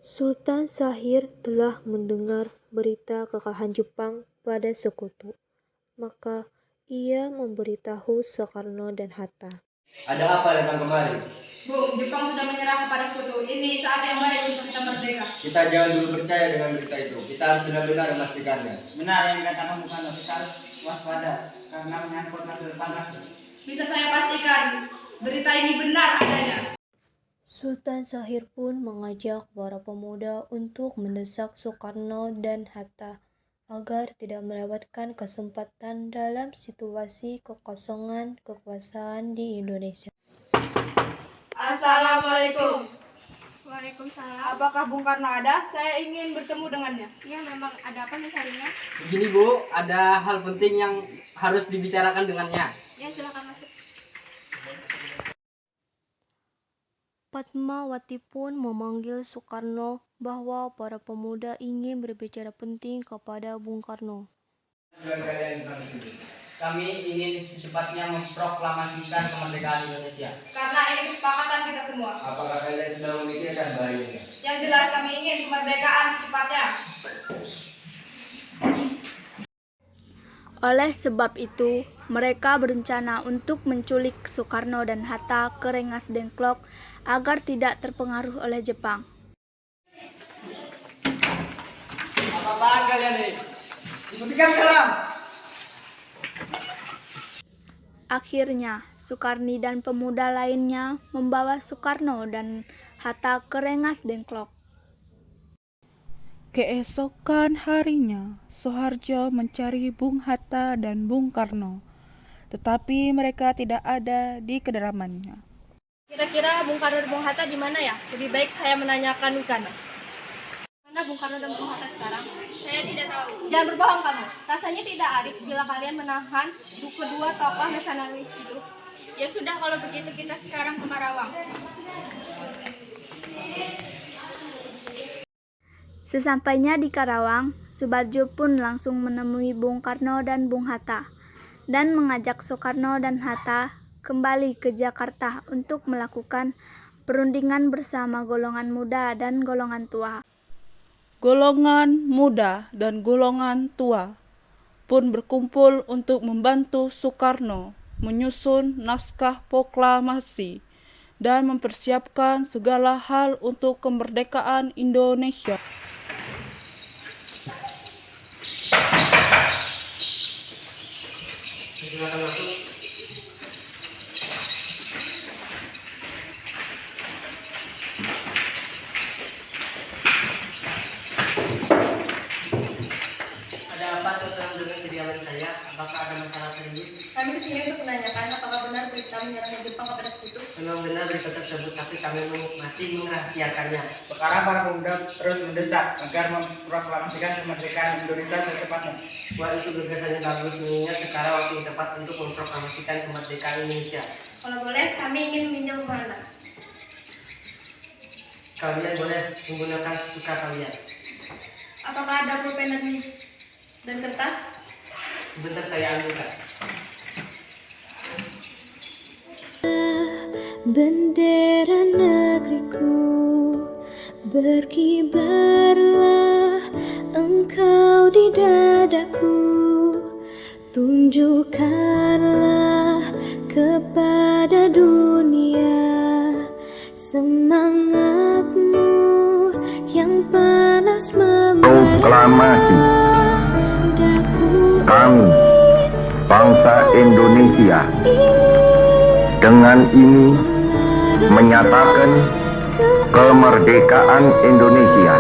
Sultan Syahrir telah mendengar berita kekalahan Jepang pada Sekutu, maka ia memberitahu Soekarno dan Hatta. Ada apa datang kemari? Bu, Jepang sudah menyerah kepada Sekutu. Ini saat yang baik untuk kita merdeka. Kita jangan dulu percaya dengan berita itu. Kita harus benar-benar memastikannya. Benar yang dikatakan bukan, kita harus waspada karena menyangkut masa depan rakyat. Bisa saya pastikan, berita ini benar adanya. Sultan Syahrir pun mengajak para pemuda untuk mendesak Soekarno dan Hatta agar tidak melewatkan kesempatan dalam situasi kekosongan kekuasaan di Indonesia. Assalamualaikum. Waalaikumsalam. Apakah Bung Karno ada? Saya ingin bertemu dengannya. Ya, memang ada apa mencarinya? Begini Bu, ada hal penting yang harus dibicarakan dengannya. Ya, silakan masuk. Padmawati pun memanggil Soekarno bahwa para pemuda ingin berbicara penting kepada Bung Karno. Kami ingin secepatnya memproklamasikan kemerdekaan Indonesia. Karena ini kesepakatan kita semua. Apakah kalian sudah memikirkan bahayanya? Yang jelas kami ingin kemerdekaan secepatnya. Oleh sebab itu, mereka berencana untuk menculik Soekarno dan Hatta ke Rengas Dengklok agar tidak terpengaruh oleh Jepang. Apa-apaan kalian ini? Buktikan sekarang! Akhirnya, Sukarni dan pemuda lainnya membawa Soekarno dan Hatta ke Rengas Dengklok. Keesokan harinya, Soeharjo mencari Bung Hatta dan Bung Karno, tetapi mereka tidak ada di kediamannya. Kira-kira Bung Karno dan Bung Hatta di mana ya? Lebih baik saya menanyakan Wikana. Mana Bung Karno dan Bung Hatta sekarang? Saya tidak tahu. Jangan berbohong kamu. Rasanya tidak adil bila kalian menahan kedua tokoh nasionalis itu. Ya sudah, kalau begitu kita sekarang ke Karawang. Sesampainya di Karawang, Subarjo pun langsung menemui Bung Karno dan Bung Hatta dan mengajak Soekarno dan Hatta kembali ke Jakarta untuk melakukan perundingan bersama golongan muda dan golongan tua. Golongan muda dan golongan tua pun berkumpul untuk membantu Soekarno menyusun naskah proklamasi dan mempersiapkan segala hal untuk kemerdekaan Indonesia. Silakan masuk. Ada apa tentang dengan kediaman saya? Apakah ada masalah serius? Kami kesini untuk menanyakan apakah benar berita menyerahnya Jepang kepada Sekutu. Memang benar berita tersebut, tapi kami masih merahasiakannya. Sekarang para pemuda terus mendesak agar memproklamasikan kemerdekaan Indonesia secepatnya. Wah, itu gagasannya bagus, mengingat sekarang waktu yang tepat untuk memproklamasikan kemerdekaan Indonesia. Kalau boleh, kami ingin meminjam rumah Anda. Kalian boleh menggunakan sesuka kalian. Apakah ada pulpen dan kertas? Sebentar saya ambilkan. Bendera negeriku, berkibarlah engkau di dadaku, tunjukkanlah kepada dunia semangatmu yang panas Proklamasi. Kami, bangsa Indonesia, dengan ini menyatakan kemerdekaan Indonesia.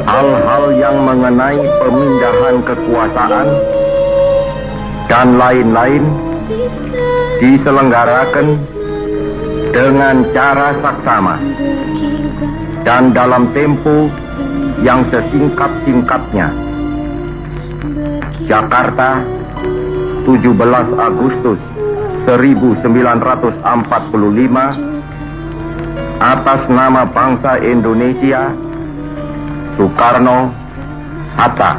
Hal-hal yang mengenai pemindahan kekuasaan dan lain-lain diselenggarakan dengan cara saksama dan dalam tempo yang sesingkat-singkatnya. Jakarta, 17 Agustus 1945, atas nama bangsa Indonesia, Soekarno, Hatta.